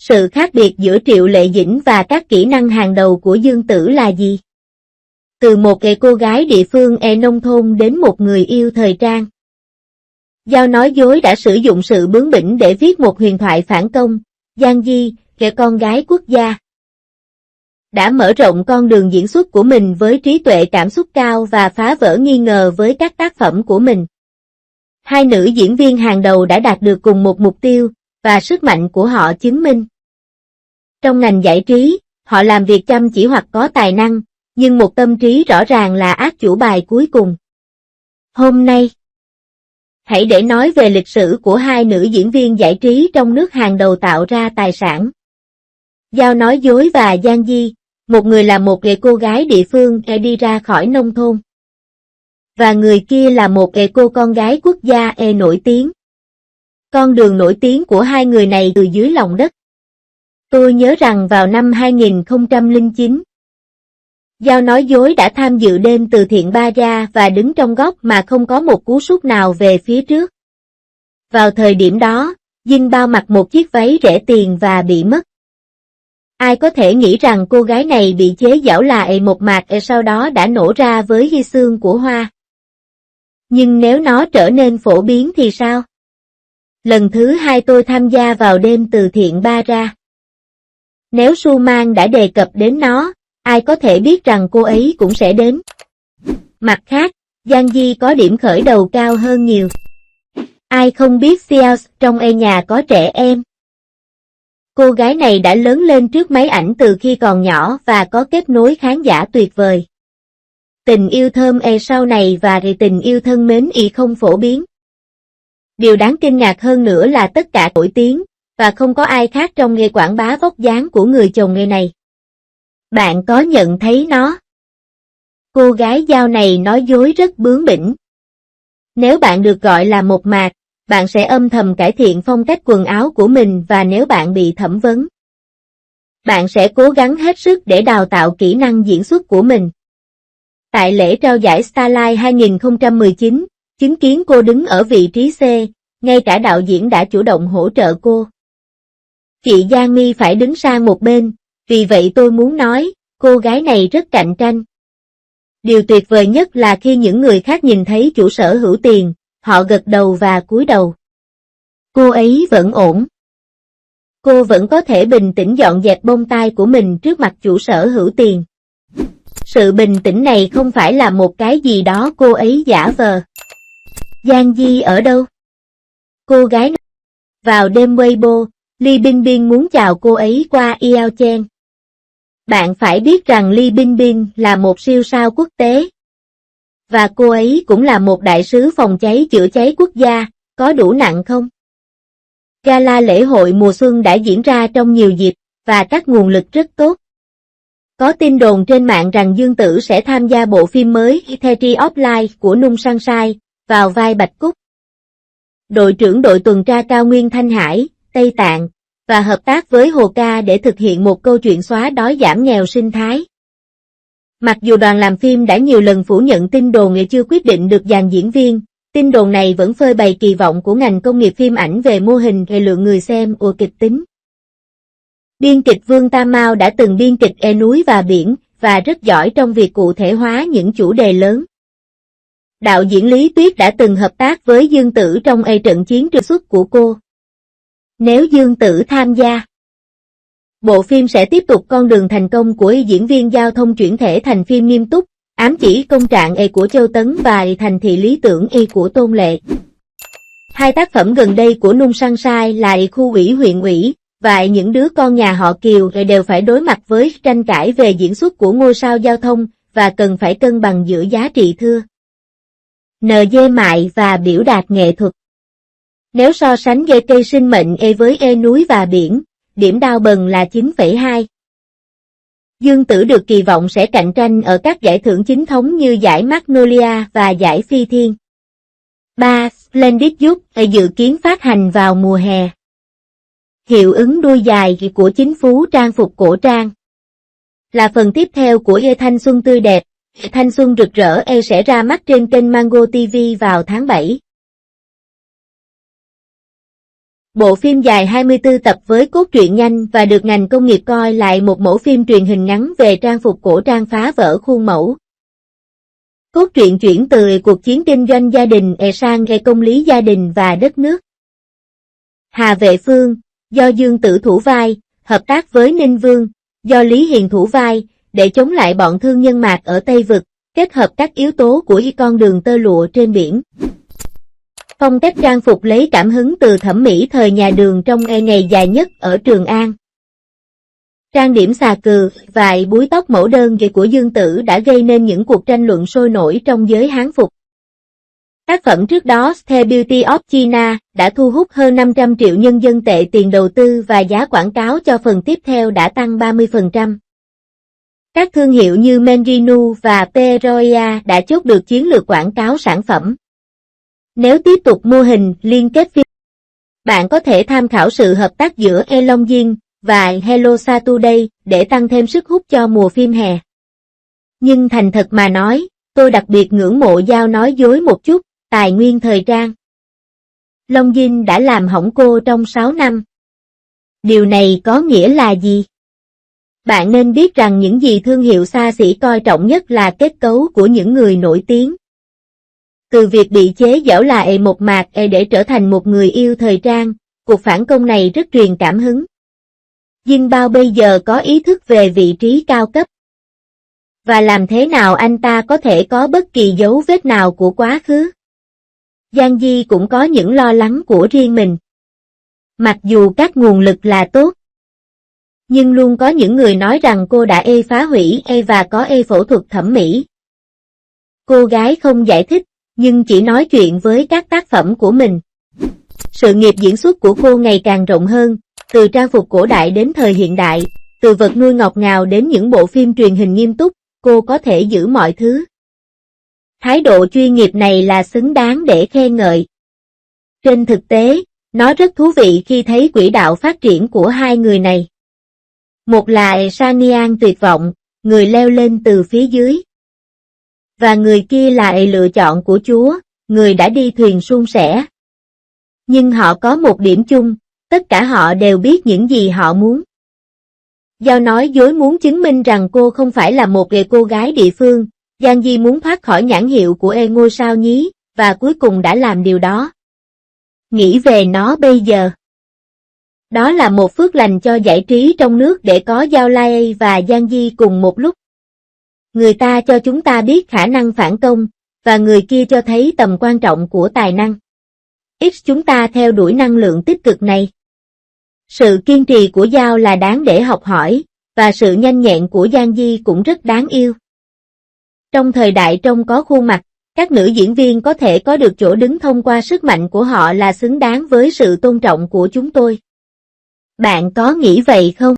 Sự khác biệt giữa Triệu Lệ Dĩnh và các kỹ năng hàng đầu của Dương Tử là gì? Từ một cô gái địa phương nông thôn đến một người yêu thời trang. Giao nói dối đã sử dụng sự bướng bỉnh để viết một huyền thoại phản công. Giang Di, con gái quốc gia, đã mở rộng con đường diễn xuất của mình với trí tuệ cảm xúc cao và phá vỡ nghi ngờ với các tác phẩm của mình. Hai nữ diễn viên hàng đầu đã đạt được cùng một mục tiêu, và sức mạnh của họ chứng minh. Trong ngành giải trí, họ làm việc chăm chỉ hoặc có tài năng, nhưng một tâm trí rõ ràng là át chủ bài cuối cùng. Hôm nay, hãy để nói về lịch sử của hai nữ diễn viên giải trí trong nước hàng đầu tạo ra tài sản. Giao nói dối và Giang Di, một người là một cô gái địa phương đi ra khỏi nông thôn. Và người kia là một cô con gái quốc gia nổi tiếng. Con đường nổi tiếng của hai người này từ dưới lòng đất. Tôi nhớ rằng vào năm 2009, Giao nói dối đã tham dự đêm từ thiện Bara và đứng trong góc mà không có một cú sút nào về phía trước. Vào thời điểm đó, Dinh Bao mặc một chiếc váy rẻ tiền và bị mất. Ai có thể nghĩ rằng cô gái này bị chế giễu là một mạc sau đó đã nổ ra với hy xương của Hoa. Nhưng nếu nó trở nên phổ biến thì sao? Lần thứ hai tôi tham gia vào đêm từ thiện Bara. Nếu Suman đã đề cập đến nó, ai có thể biết rằng cô ấy cũng sẽ đến. Mặt khác, Giang Di có điểm khởi đầu cao hơn nhiều. Ai không biết Seals trong nhà có trẻ em. Cô gái này đã lớn lên trước máy ảnh từ khi còn nhỏ và có kết nối khán giả tuyệt vời. Tình yêu thơm sau này và tình yêu thân mến không phổ biến. Điều đáng kinh ngạc hơn nữa là tất cả nổi tiếng, và không có ai khác trong nghề quảng bá vóc dáng của người chồng nghề này. Bạn có nhận thấy nó? Cô gái Giao này nói dối rất bướng bỉnh. Nếu bạn được gọi là một mạc, bạn sẽ âm thầm cải thiện phong cách quần áo của mình và nếu bạn bị thẩm vấn, bạn sẽ cố gắng hết sức để đào tạo kỹ năng diễn xuất của mình. Tại lễ trao giải Starlight 2019, chứng kiến cô đứng ở vị trí C, ngay cả đạo diễn đã chủ động hỗ trợ cô. Chị Giang My phải đứng sang một bên, vì vậy tôi muốn nói, cô gái này rất cạnh tranh. Điều tuyệt vời nhất là khi những người khác nhìn thấy chủ sở hữu tiền, họ gật đầu và cúi đầu. Cô ấy vẫn ổn. Cô vẫn có thể bình tĩnh dọn dẹp bông tai của mình trước mặt chủ sở hữu tiền. Sự bình tĩnh này không phải là một cái gì đó cô ấy giả vờ. Giang Di ở đâu? Cô gái nói. Vào đêm Weibo, Lee Bingbing muốn chào cô ấy qua Yao Chen. Bạn phải biết rằng Lee Bingbing là một siêu sao quốc tế. Và cô ấy cũng là một đại sứ phòng cháy chữa cháy quốc gia, có đủ nặng không? Gala lễ hội mùa xuân đã diễn ra trong nhiều dịp, và các nguồn lực rất tốt. Có tin đồn trên mạng rằng Dương Tử sẽ tham gia bộ phim mới Theory of Life của Nung Sunshine, vào vai Bạch Cúc. Đội trưởng đội tuần tra cao nguyên Thanh Hải, Tây Tạng, và hợp tác với Hồ Ca để thực hiện một câu chuyện xóa đói giảm nghèo sinh thái. Mặc dù đoàn làm phim đã nhiều lần phủ nhận tin đồn chưa quyết định được dàn diễn viên, tin đồn này vẫn phơi bày kỳ vọng của ngành công nghiệp phim ảnh về mô hình về lượng người xem của kịch tính. Biên kịch Vương Tam Mao đã từng biên kịch Núi và Biển, và rất giỏi trong việc cụ thể hóa những chủ đề lớn. Đạo diễn Lý Tuyết đã từng hợp tác với Dương Tử trong trận chiến trượt xuất của cô. Nếu Dương Tử tham gia, bộ phim sẽ tiếp tục con đường thành công của diễn viên giao thông chuyển thể thành phim nghiêm túc, ám chỉ công trạng của Châu Tấn và thành thị lý tưởng của Tôn Lệ. Hai tác phẩm gần đây của Nung Sunshine là Khu ủy huyện ủy, và những đứa con nhà họ Kiều đều phải đối mặt với tranh cãi về diễn xuất của ngôi sao giao thông, và cần phải cân bằng giữa giá trị thưa NG mại và biểu đạt nghệ thuật. Nếu so sánh gây cây sinh mệnh với Núi và Biển, điểm đao bần là 9,2. Dương Tử được kỳ vọng sẽ cạnh tranh ở các giải thưởng chính thống như giải Magnolia và giải Phi Thiên. 3. Splendid Youth dự kiến phát hành vào mùa hè. Hiệu ứng đuôi dài của chính phủ trang phục cổ trang là phần tiếp theo của Thanh Xuân Tươi Đẹp. Thanh Xuân Rực Rỡ sẽ ra mắt trên kênh Mango TV vào tháng 7. Bộ phim dài 24 tập với cốt truyện nhanh và được ngành công nghiệp coi lại một mẫu phim truyền hình ngắn về trang phục cổ trang phá vỡ khuôn mẫu. Cốt truyện chuyển từ cuộc chiến kinh doanh gia đình sang công lý gia đình và đất nước. Hà Vệ Phương, do Dương Tử thủ vai, hợp tác với Ninh Vương, do Lý Hiền thủ vai, để chống lại bọn thương nhân Mạc ở Tây Vực, kết hợp các yếu tố của con đường tơ lụa trên biển. Phong cách trang phục lấy cảm hứng từ thẩm mỹ thời nhà Đường trong ngày dài nhất ở Trường An. Trang điểm xà cừ, vài búi tóc mẫu đơn của Dương Tử đã gây nên những cuộc tranh luận sôi nổi trong giới hán phục. Tác phẩm trước đó The Beauty of China đã thu hút hơn 500 triệu nhân dân tệ tiền đầu tư và giá quảng cáo cho phần tiếp theo đã tăng 30%. Các thương hiệu như Menrinu và Peroia đã chốt được chiến lược quảng cáo sản phẩm. Nếu tiếp tục mô hình liên kết phim, bạn có thể tham khảo sự hợp tác giữa Elong Jin và Hello Saturday để tăng thêm sức hút cho mùa phim hè. Nhưng thành thật mà nói, tôi đặc biệt ngưỡng mộ Giao nói dối một chút, tài nguyên thời trang. Long Jin đã làm hỏng cô trong 6 năm. Điều này có nghĩa là gì? Bạn nên biết rằng những gì thương hiệu xa xỉ coi trọng nhất là kết cấu của những người nổi tiếng. Từ việc bị chế giễu là một mạc để trở thành một người yêu thời trang, cuộc phản công này rất truyền cảm hứng. Jin Bao bây giờ có ý thức về vị trí cao cấp. Và làm thế nào anh ta có thể có bất kỳ dấu vết nào của quá khứ? Giang Di cũng có những lo lắng của riêng mình. Mặc dù các nguồn lực là tốt, nhưng luôn có những người nói rằng cô đã phá hủy và có phẫu thuật thẩm mỹ. Cô gái không giải thích, nhưng chỉ nói chuyện với các tác phẩm của mình. Sự nghiệp diễn xuất của cô ngày càng rộng hơn, từ trang phục cổ đại đến thời hiện đại, từ vật nuôi ngọt ngào đến những bộ phim truyền hình nghiêm túc, cô có thể giữ mọi thứ. Thái độ chuyên nghiệp này là xứng đáng để khen ngợi. Trên thực tế, nó rất thú vị khi thấy quỹ đạo phát triển của hai người này. Một là Sanian tuyệt vọng, người leo lên từ phía dưới. Và người kia là lựa chọn của Chúa, người đã đi thuyền suôn sẻ. Nhưng họ có một điểm chung, tất cả họ đều biết những gì họ muốn. Giao nói dối muốn chứng minh rằng cô không phải là một cô gái địa phương, Giang Di muốn thoát khỏi nhãn hiệu của ngôi sao nhí, và cuối cùng đã làm điều đó. Nghĩ về nó bây giờ. Đó là một phước lành cho giải trí trong nước để có Giao Lai và Giang Di cùng một lúc. Người ta cho chúng ta biết khả năng phản công, và người kia cho thấy tầm quan trọng của tài năng. X chúng ta theo đuổi năng lượng tích cực này. Sự kiên trì của Giao là đáng để học hỏi, và sự nhanh nhẹn của Giang Di cũng rất đáng yêu. Trong thời đại trông có khuôn mặt, các nữ diễn viên có thể có được chỗ đứng thông qua sức mạnh của họ là xứng đáng với sự tôn trọng của chúng tôi. Bạn có nghĩ vậy không?